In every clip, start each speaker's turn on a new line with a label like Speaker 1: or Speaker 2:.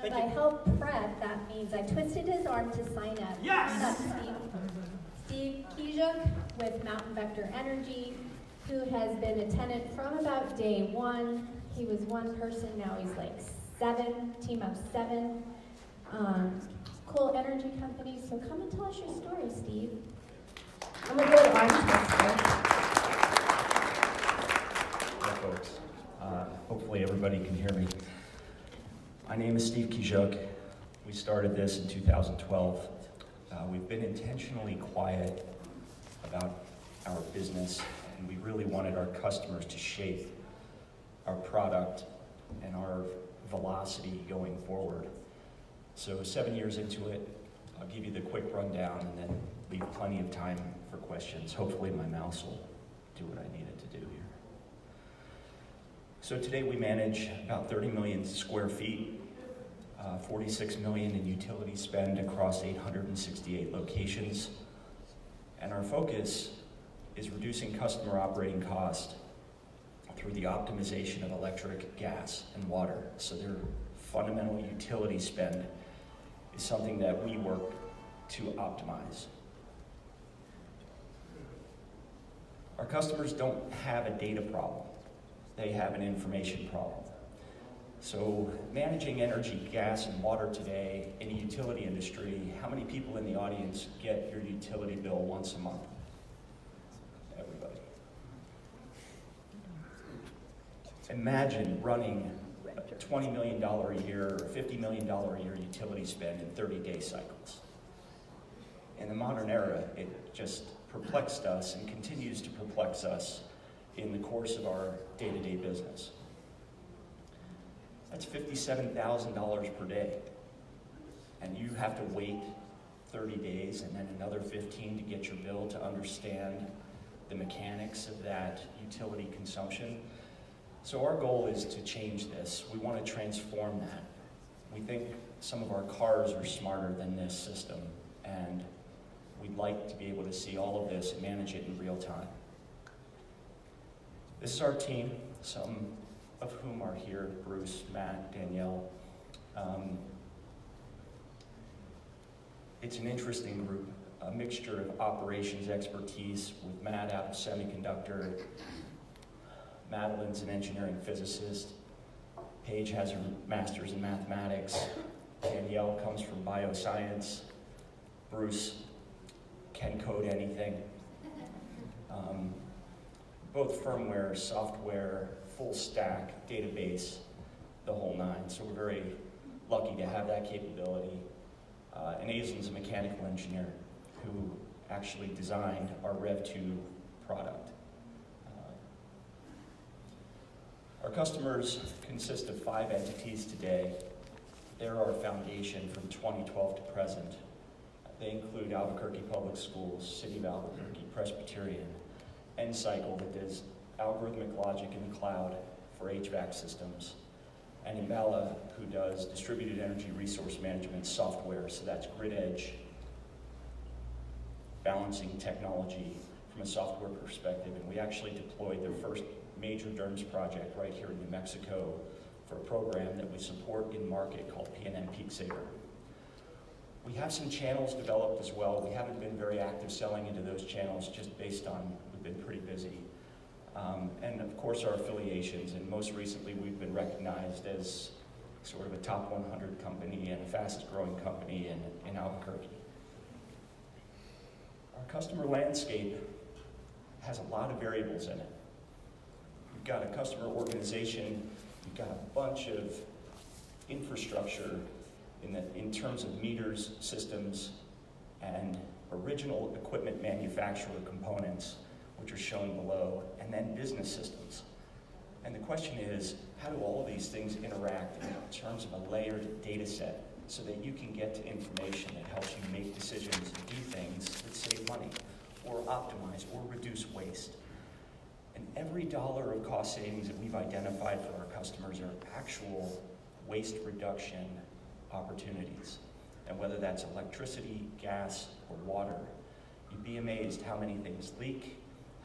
Speaker 1: And by help prep, that means I twisted his arm to sign up.
Speaker 2: Yes!
Speaker 1: Sign up, Steve Kijuk with Mountain Vector Energy, who has been a tenant from about day one. He was one person, now he's like 7, team of 7. Cool energy company, so come and tell us your story, Steve. I'm a good arm twister.
Speaker 3: Hi, folks. Hopefully everybody can hear me. My name is Steve Kijuk. We started this in 2012. We've been intentionally quiet about our business, and we really wanted our customers to shape our product and our velocity going forward. So 7 years into it, I'll give you the quick rundown and then leave plenty of time for questions. Hopefully my mouse will do what I need it to do here. So today we manage about 30 million square feet, 46 million in utility spend across 868 locations. And our focus is reducing customer operating cost through the optimization of electric, gas, and water. So their fundamental utility spend is something that we work to optimize. Our customers don't have a data problem. They have an information problem. So managing energy, gas, and water today in the utility industry, how many people in the audience get your utility bill once a month? Everybody. Imagine running a $20 million a year or $50 million a year utility spend in 30-day cycles. In the modern era, it just perplexed us and continues to perplex us in the course of our day-to-day business. That's $57,000 per day. And you have to wait 30 days and then another 15 to get your bill to understand the mechanics of that utility consumption. So our goal is to change this. We want to transform that. We think some of our cars are smarter than this system, and we'd like to be able to see all of this and manage it in real time. This is our team, some of whom are here: Bruce, Matt, Danielle. It's an interesting group, a mixture of operations expertise with Matt out of semiconductor. Madeline's an engineering physicist. Paige has her master's in mathematics. Danielle comes from bioscience. Bruce can code anything. Both firmware, software, full stack, database, the whole nine. So we're very lucky to have that capability. And Aislenn's a mechanical engineer who actually designed our Rev2 product. Our customers consist of 5 entities today. They're our foundation from 2012 to present. They include Albuquerque Public Schools, City of Albuquerque, Presbyterian, N-Cycle that does algorithmic logic in the cloud for HVAC systems, and Imbala, who does distributed energy resource management software, so that's grid edge balancing technology from a software perspective. And we actually deployed the first major DERMS project right here in New Mexico for a program that we support in market called PNM Peak Saver. We have some channels developed as well. We haven't been very active selling into those channels just based on we've been pretty busy. And of course our affiliations, and most recently we've been recognized as sort of a top 100 company and a fastest growing company in Albuquerque. Our customer landscape has a lot of variables in it. You've got a customer organization, you've got a bunch of infrastructure in terms of meters, systems, and original equipment manufacturer components, which are shown below, and then business systems. And the question is, how do all of these things interact in terms of a layered data set so that you can get to information that helps you make decisions and do things that save money, or optimize, or reduce waste. And every dollar of cost savings that we've identified for our customers are actual waste reduction opportunities. And whether that's electricity, gas, or water, you'd be amazed how many things leak,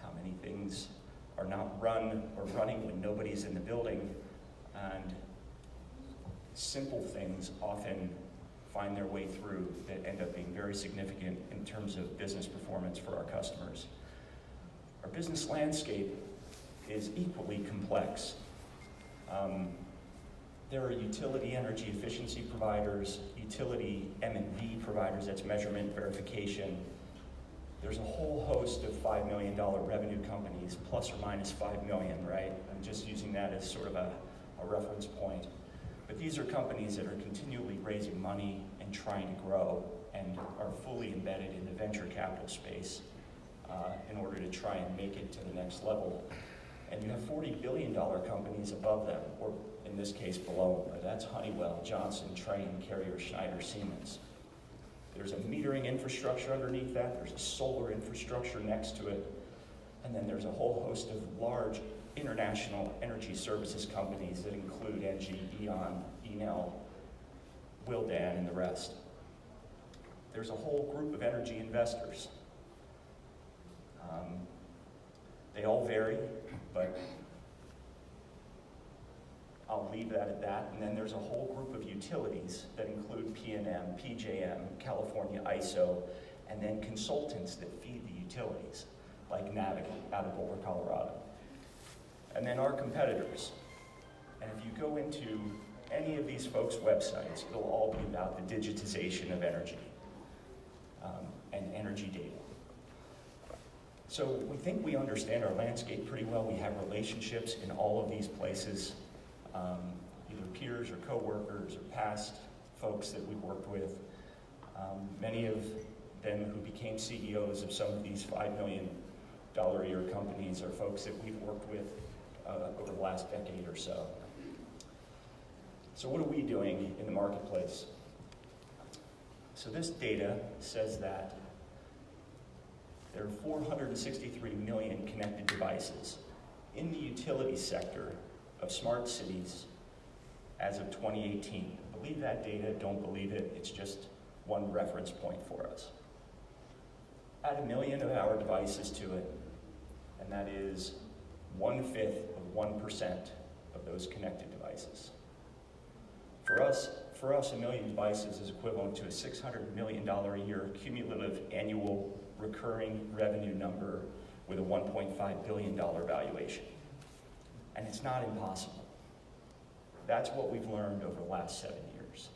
Speaker 3: how many things are not run or running when nobody's in the building, and simple things often find their way through that end up being very significant in terms of business performance for our customers. Our business landscape is equally complex. There are utility energy efficiency providers, utility M&V providers, that's measurement verification. There's a whole host of $5 million revenue companies, plus or minus 5 million, right? I'm just using that as sort of a reference point. But these are companies that are continually raising money and trying to grow and are fully embedded in the venture capital space in order to try and make it to the next level. And you have $40 billion companies above them, or in this case below them. That's Honeywell, Johnson, Trane, Carrier, Schneider, Siemens. There's a metering infrastructure underneath that, there's a solar infrastructure next to it, and then there's a whole host of large international energy services companies that include ENGIE, E.ON, Enel, Willdan, and the rest. There's a whole group of energy investors. They all vary, but I'll leave that at that. And then there's a whole group of utilities that include PNM, PJM, California ISO, and then consultants that feed the utilities, like Navigate out of Boulder, Colorado. And then our competitors. And if you go into any of these folks' websites, it'll all be about the digitization of energy and energy data. So we think we understand our landscape pretty well. We have relationships in all of these places, either peers or coworkers or past folks that we've worked with. Many of them who became CEOs of some of these $5 million a year companies are folks that we've worked with over the last decade or so. So what are we doing in the marketplace? So this data says that there are 463 million connected devices in the utility sector of smart cities as of 2018. Believe that data, don't believe it, it's just one reference point for us. Add 1 million of our devices to it, and that is 1/5 of 1% of those connected devices. For us, 1 million devices is equivalent to a $600 million a year cumulative annual recurring revenue number with a $1.5 billion valuation. And it's not impossible. That's what we've learned over the last 7 years.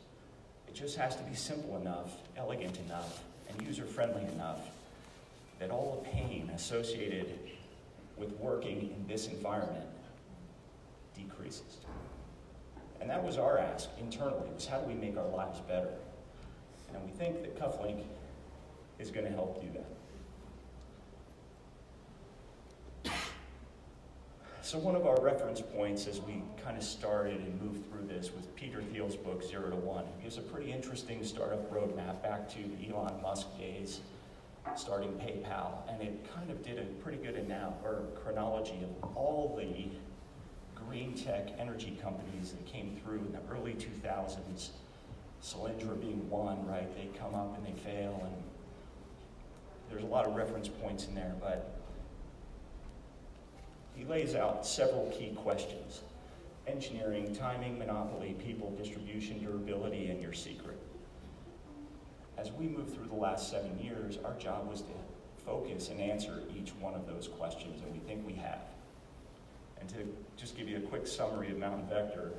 Speaker 3: It just has to be simple enough, elegant enough, and user-friendly enough that all the pain associated with working in this environment decreases. And that was our ask internally, was how do we make our lives better? And we think that Cufflink is going to help do that. So one of our reference points as we kind of started and moved through this was Peter Thiel's book, 0 to 1. It gives a pretty interesting startup roadmap back to Elon Musk days, starting PayPal, and it kind of did a pretty good chronology of all the green tech energy companies that came through in the early 2000s, Solyndra being one, right? They come up and they fail, and there's a lot of reference points in there, but he lays out several key questions: engineering, timing, monopoly, people, distribution, durability, and your secret. As we moved through the last 7 years, our job was to focus and answer each one of those questions, and we think we have. And to just give you a quick summary of Mountain Vector,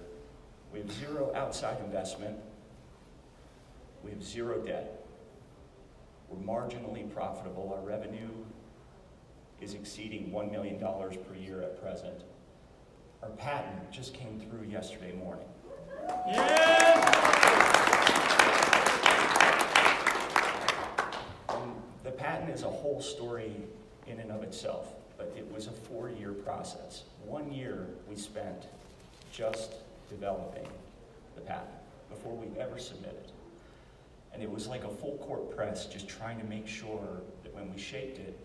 Speaker 3: we have 0 outside investment, we have 0 debt, we're marginally profitable, our revenue is exceeding $1 million per year at present. Our patent just came through yesterday morning. And the patent is a whole story in and of itself, but it was a 4-year process. 1 year we spent just developing the patent before we ever submitted. And it was like a full court press, just trying to make sure that when we shaped it,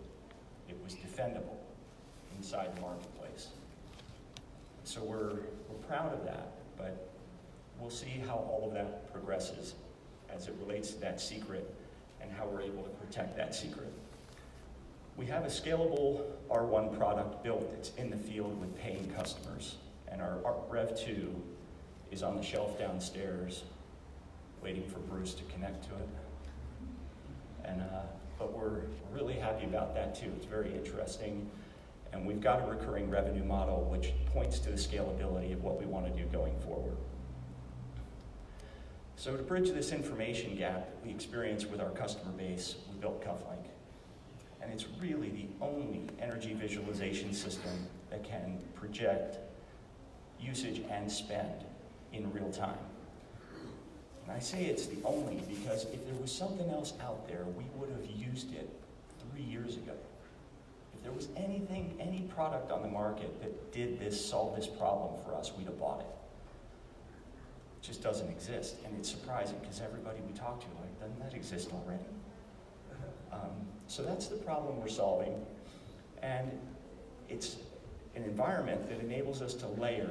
Speaker 3: it was defendable inside the marketplace. So we're proud of that, but we'll see how all of that progresses as it relates to that secret and how we're able to protect that secret. We have a scalable R1 product built. It's in the field with paying customers. And our Rev 2 is on the shelf downstairs, waiting for Bruce to connect to it. And but we're really happy about that too. It's very interesting. And we've got a recurring revenue model which points to the scalability of what we want to do going forward. So to bridge this information gap that we experience with our customer base, we built CuffLink. And it's really the only energy visualization system that can project usage and spend in real time. And I say it's the only because if there was something else out there, we would have used it 3 years ago. If there was anything, any product on the market that did this, solve this problem for us, we'd have bought it. It just doesn't exist. And it's surprising because everybody we talk to, like, doesn't that exist already? So that's the problem we're solving. And it's an environment that enables us to layer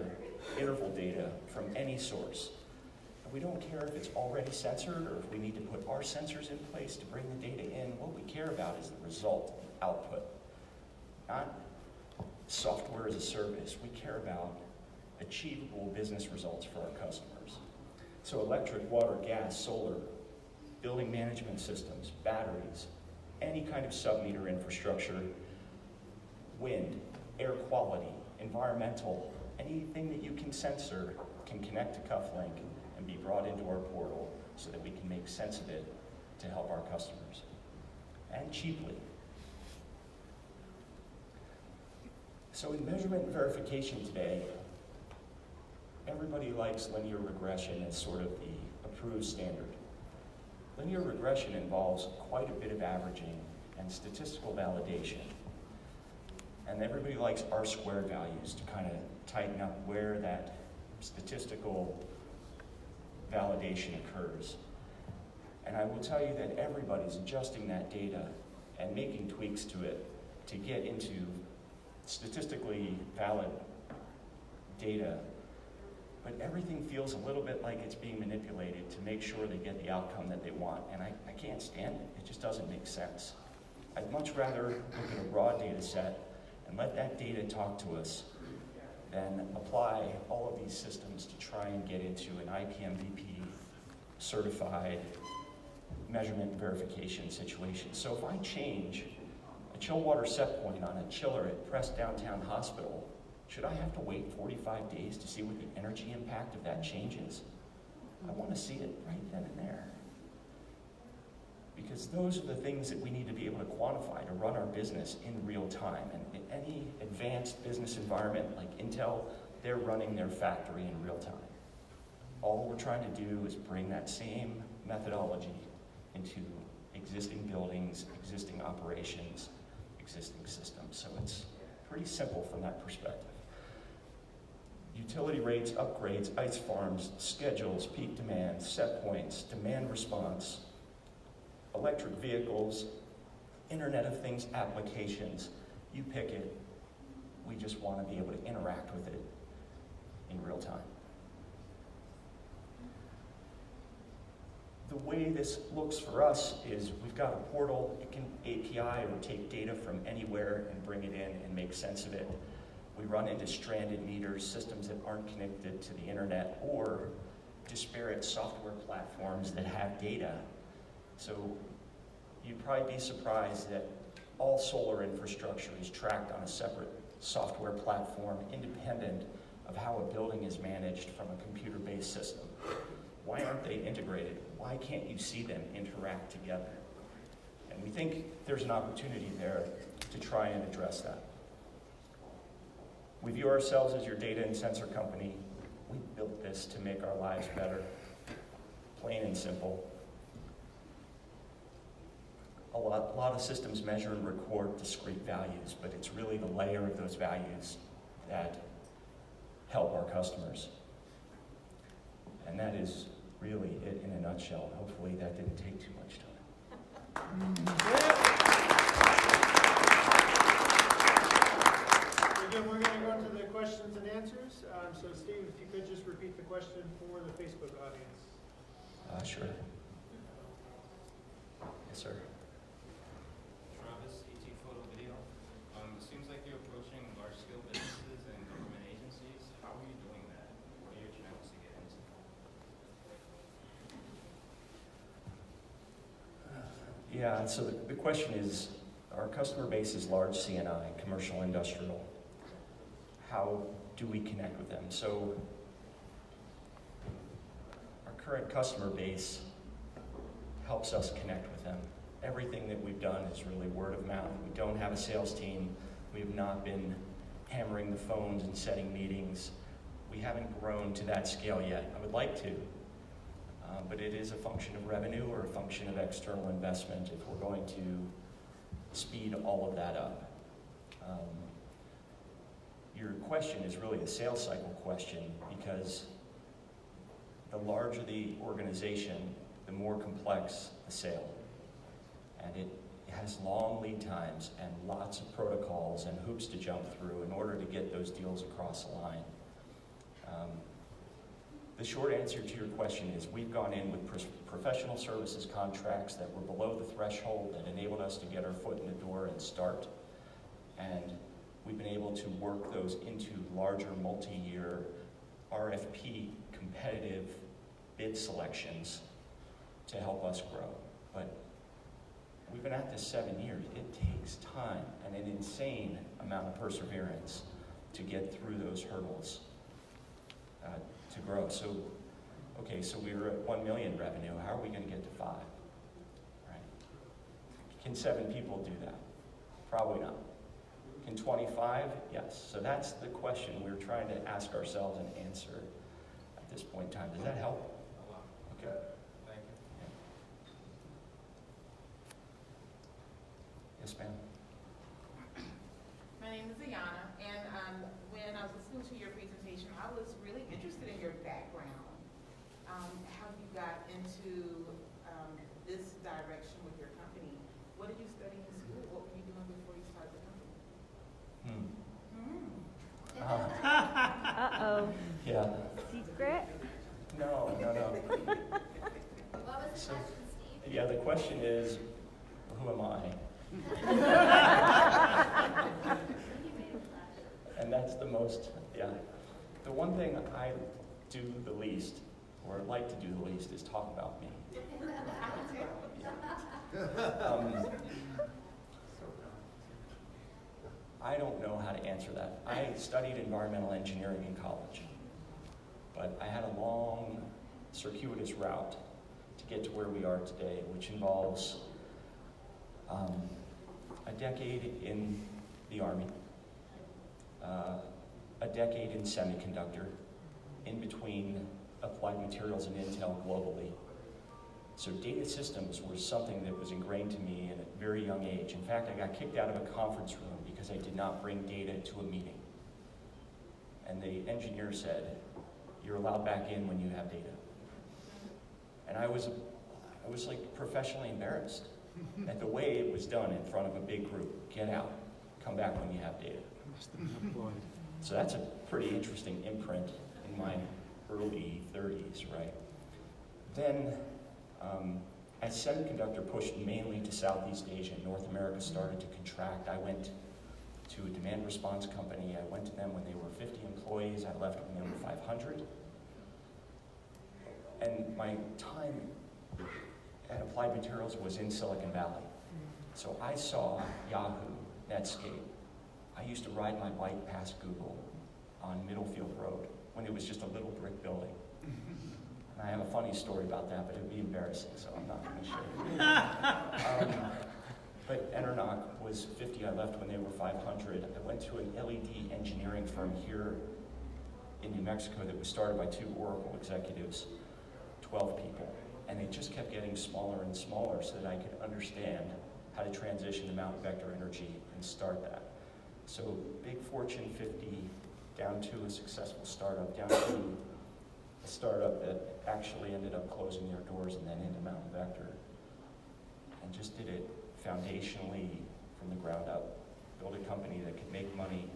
Speaker 3: interval data from any source. And we don't care if it's already censored or if we need to put our sensors in place to bring the data in. What we care about is the result, the output, not software as a service. We care about achievable business results for our customers. So electric, water, gas, solar, building management systems, batteries, any kind of sub-meter infrastructure, wind, air quality, environmental, anything that you can censor can connect to CuffLink and be brought into our portal so that we can make sense of it to help our customers, and cheaply. So in measurement and verification today, everybody likes linear regression as sort of the approved standard. Linear regression involves quite a bit of averaging and statistical validation. And everybody likes R-squared values to kind of tighten up where that statistical validation occurs. And I will tell you that everybody's adjusting that data and making tweaks to it to get into statistically valid data. But everything feels a little bit like it's being manipulated to make sure they get the outcome that they want. And I can't stand it. It just doesn't make sense. I'd much rather look at a raw data set and let that data talk to us than apply all of these systems to try and get into an IPMVP certified measurement and verification situation. So if I change a chill water set point on a chiller at Press Downtown Hospital, should I have to wait 45 days to see what the energy impact of that change is? I want to see it right then and there. Because those are the things that we need to be able to quantify to run our business in real time. And in any advanced business environment like Intel, they're running their factory in real time. All we're trying to do is bring that same methodology into existing buildings, existing operations, existing systems. So it's pretty simple from that perspective. Utility rates, upgrades, ice farms, schedules, peak demand, set points, demand response, electric vehicles, Internet of Things applications, you pick it. We just want to be able to interact with it in real time. The way this looks for us is we've got a portal. It can API or take data from anywhere and bring it in and make sense of it. We run into stranded meters, systems that aren't connected to the internet, or disparate software platforms that have data. So you'd probably be surprised that all solar infrastructure is tracked on a separate software platform independent of how a building is managed from a computer-based system. Why aren't they integrated? Why can't you see them interact together? And we think there's an opportunity there to try and address that. We view ourselves as your data and sensor company. We built this to make our lives better, plain and simple. A lot of systems measure and record discrete values, but it's really the layer of those values that help our customers. And that is really it in a nutshell. Hopefully that didn't take too much time.
Speaker 2: Again, we're going to go to the questions and answers. So Steve, if you could just repeat the question for the Facebook audience.
Speaker 3: Sure. Yes, sir.
Speaker 4: Travis, ET Photo Video. It seems like you're approaching large-scale businesses and government agencies. How are you doing that? What are your channels to get into
Speaker 3: Yeah, so the question is, our customer base is large C&I, commercial, industrial. How do we connect with them? So our current customer base helps us connect with them. Everything that we've done is really word of mouth. We don't have a sales team. We have not been hammering the phones and setting meetings. We haven't grown to that scale yet. I would like to, but it is a function of revenue or a function of external investment if we're going to speed all of that up. Your question is really a sales cycle question, because the larger the organization, the more complex the sale. And it has long lead times and lots of protocols and hoops to jump through in order to get those deals across the line. The short answer to your question is we've gone in with professional services contracts that were below the threshold that enabled us to get our foot in the door and start. And we've been able to work those into larger multi-year RFP competitive bid selections to help us grow. But we've been at this 7 years. It takes time and an insane amount of perseverance to get through those hurdles to grow. So, okay, so we were at 1 million revenue. How are we going to get to 5? Right? Can 7 people do that? Probably not. Can 25? Yes. So that's the question we're trying to ask ourselves and answer at this point in time. Does that help?
Speaker 4: A lot.
Speaker 3: Okay.
Speaker 4: Thank you.
Speaker 3: Yes, ma'am.
Speaker 5: My name is Ayana, and when I was listening to your presentation, I was really interested in your background. How you got into this direction with your company. What did you study in school? What were you doing before you started the company?
Speaker 6: Uh-oh.
Speaker 3: Yeah.
Speaker 6: Secret?
Speaker 3: No.
Speaker 1: What was the
Speaker 3: So-
Speaker 1: question, Steve?
Speaker 3: Yeah, the question is, who am I? And that's the most, yeah. The one thing I do the least, or like to do the least, is talk about me. I don't know how to answer that. I studied environmental engineering in college, but I had a long, circuitous route to get to where we are today, which involves a decade in the Army, a decade in semiconductor, in between applied materials and Intel globally. So data systems were something that was ingrained to me at a very young age. In fact, I got kicked out of a conference room because I did not bring data to a meeting. And the engineer said, "You're allowed back in when you have data." And I was like professionally embarrassed at the way it was done in front of a big group. Get out, come back when you have data. So that's a pretty interesting imprint in my early 30s, right? Then, as semiconductor pushed mainly to Southeast Asia, North America started to contract. I went to a demand response company. I went to them when they were 50 employees. I left when they were 500. And my time at Applied Materials was in Silicon Valley. So I saw Yahoo, Netscape. I used to ride my bike past Google on Middlefield Road when it was just a little brick building. And I have a funny story about that, but it would be embarrassing, so I'm not going to share it. But Enernoc was 50. I left when they were 500. I went to an LED engineering firm here in New Mexico that was started by 2 Oracle executives, 12 people. And they just kept getting smaller and smaller so that I could understand how to transition to Mountain Vector Energy and start that. So big Fortune 50 down to a successful startup, down to a startup that actually ended up closing their doors and then into Mountain Vector. And just did it foundationally from the ground up. Build a company that could make money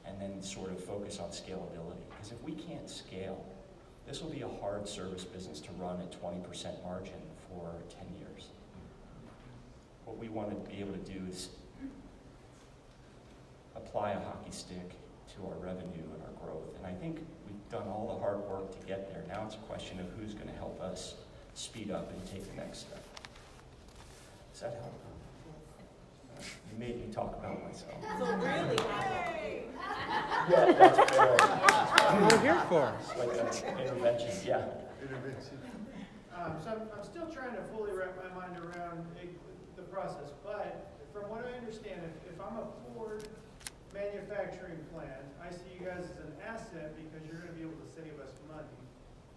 Speaker 3: and then sort of focus on scalability. Because if we can't scale, this will be a hard service business to run at 20% margin for 10 years. What we want to be able to do is apply a hockey stick to our revenue and our growth. And I think we've done all the hard work to get there. Now it's a question of who's going to help us speed up and take the next step. Does that help? You made me talk about myself.
Speaker 5: So really,
Speaker 3: Yeah, that's fair.
Speaker 6: What we're here for.
Speaker 3: It's like an intervention, yeah.
Speaker 2: So I'm still trying to fully wrap my mind around the process, but from what I understand, if I'm a Ford manufacturing plant, I see you guys as an asset because you're going to be able to save us money.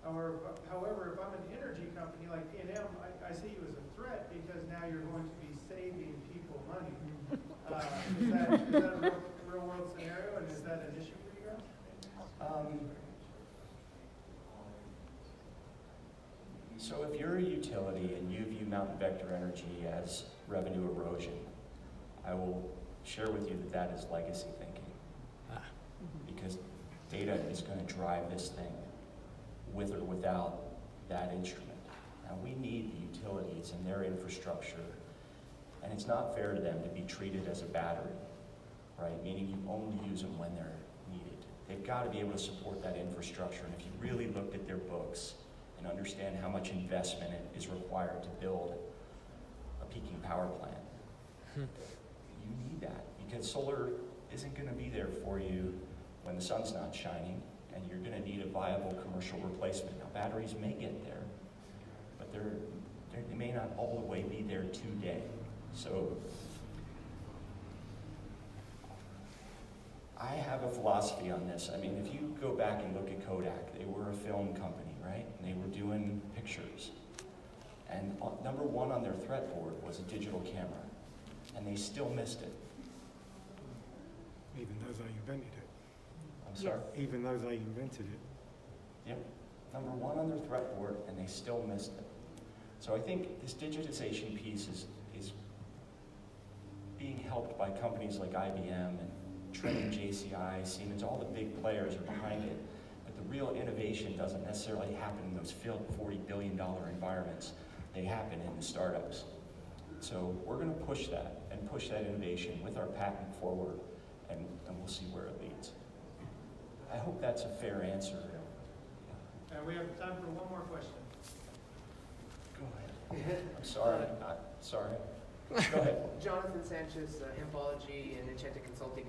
Speaker 2: However, if I'm an energy company like P&M, I see you as a threat because now you're going to be saving people money. Is that a real world scenario, and is that an issue for you guys?
Speaker 3: So if you're a utility and you view Mountain Vector Energy as revenue erosion, I will share with you that that is legacy thinking. Because data is going to drive this thing with or without that instrument. Now we need the utilities and their infrastructure, and it's not fair to them to be treated as a battery, right? Meaning you only use them when they're needed. They've got to be able to support that infrastructure, and if you really looked at their books and understand how much investment is required to build a peaking power plant, you need that, because solar isn't going to be there for you when the sun's not shining, and you're going to need a viable commercial replacement. Now, batteries may get there, but they may not all the way be there today. So I have a philosophy on this. I mean, if you go back and look at Kodak, they were a film company, right? And they were doing pictures. And number one on their threat board was a digital camera, and they still missed it.
Speaker 6: Even though they invented it.
Speaker 3: I'm sorry?
Speaker 6: Even though they invented it.
Speaker 3: Yep. Number one on their threat board, and they still missed it. So I think this digitization piece is being helped by companies like IBM and Trend, JCI, Siemens. All the big players are behind it. But the real innovation doesn't necessarily happen in those $40 billion environments. They happen in the startups. So we're going to push that and push that innovation with our patent forward, and we'll see where it leads. I hope that's a fair answer.
Speaker 2: And we have time for one more question.
Speaker 3: Go ahead. I'm sorry. Sorry. Go ahead.
Speaker 7: Jonathan Sanchez, Hempology and Enchanted Consulting.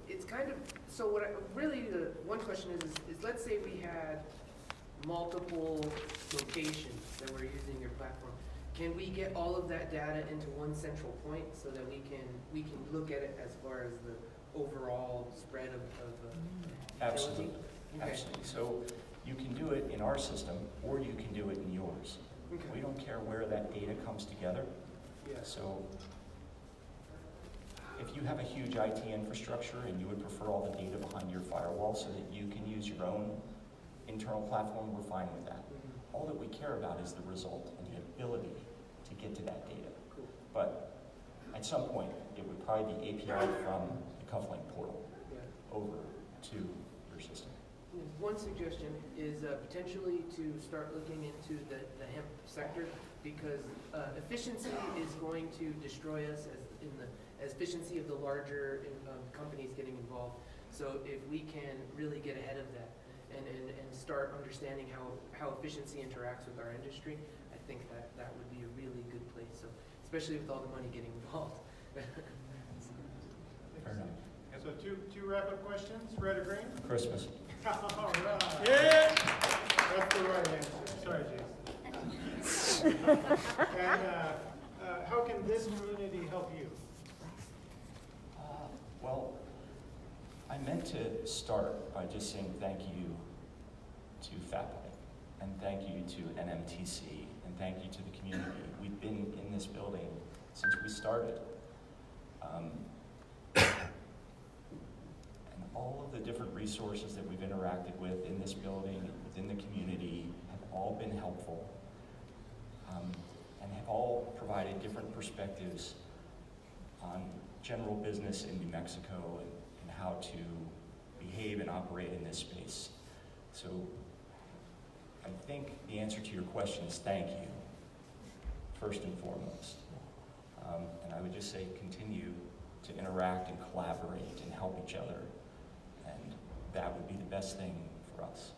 Speaker 7: It's kind of, so what one question is let's say we had multiple locations that were using your platform. Can we get all of that data into one central point so that we can look at it as far as the overall spread of
Speaker 3: Absolutely.
Speaker 7: utility? Okay.
Speaker 3: Absolutely. So you can do it in our system, or you can do it in yours.
Speaker 7: Okay.
Speaker 3: We don't care where that data comes together.
Speaker 7: Yeah.
Speaker 3: So if you have a huge IT infrastructure and you would prefer all the data behind your firewall so that you can use your own internal platform, we're fine with that.
Speaker 7: Mm-hmm.
Speaker 3: All that we care about is the result and the ability to get to that data.
Speaker 7: Cool.
Speaker 3: But at some point, it would probably be API from the Cufflink portal
Speaker 7: Yeah.
Speaker 3: over to your system.
Speaker 7: One suggestion is potentially to start looking into the hemp sector, because efficiency is going to destroy us as efficiency of the larger companies getting involved. So if we can really get ahead of that and start understanding how efficiency interacts with our industry, I think that would be a really good place. So especially with all the money getting involved.
Speaker 3: Fair enough.
Speaker 2: So two wrap-up questions, red or green?
Speaker 3: Christmas.
Speaker 2: All right. Yeah. That's the right answer. Sorry, Jason. And how can this community help you?
Speaker 3: Well, I meant to start by just saying thank you to FAPI, and thank you to NMTC, and thank you to the community. We've been in this building since we started. And all of the different resources that we've interacted with in this building, within the community, have all been helpful, and have all provided different perspectives on general business in New Mexico and how to behave and operate in this space. So I think the answer to your question is thank you, first and foremost. And I would just say continue to interact and collaborate and help each other, and that would be the best thing for us.